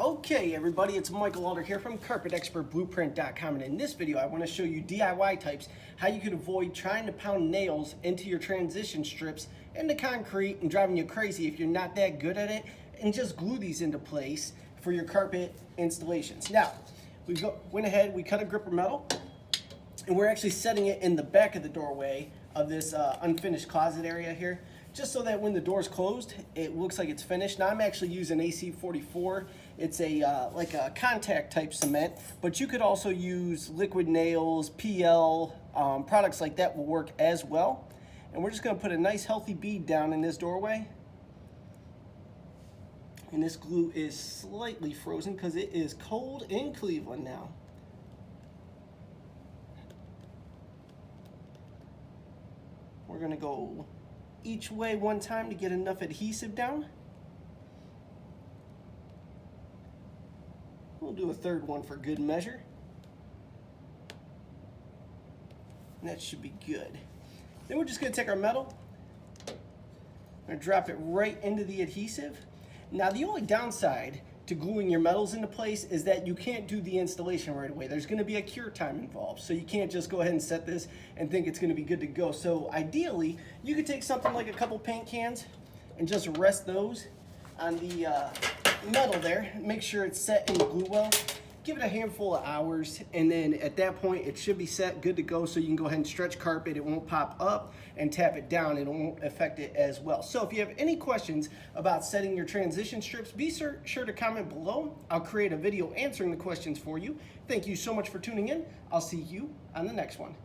Okay everybody, it's Michael Alder here from CarpetExpertBlueprint.com, and in this video I want to show you DIY types, how you can avoid trying to pound nails into your transition strips into concrete and driving you crazy if you're not that good at it, and just glue these into place for your carpet installations. Now, went ahead, we cut a gripper metal, and we're actually setting it in the back of the doorway of this unfinished closet area here, just so that when the door's closed, it looks like it's finished. Now I'm actually using AC44. It's a like a contact type cement, but you could also use liquid nails, PL, products like that will work as well. And we're just gonna put a nice healthy bead down in this doorway. And this glue is slightly frozen because it is cold in Cleveland now. We're gonna go each way one time to get enough adhesive down. We'll do a third one for good measure. And that should be good. Then we're just gonna take our metal, we're gonna drop it right into the adhesive. Now the only downside to gluing your metals into place is that you can't do the installation right away. There's gonna be a cure time involved, so you can't just go ahead and set this and think it's gonna be good to go. So ideally, you could take something like a couple paint cans and just rest those on the metal there. Make sure it's set in the glue well. Give it a handful of hours, and then at that point it should be set, good to go, so you can go ahead and stretch carpet. It won't pop up, and tap it down. It won't affect it as well. So if you have any questions about setting your transition strips, be sure to comment below. I'll create a video answering the questions for you. Thank you so much for tuning in. I'll see you on the next one.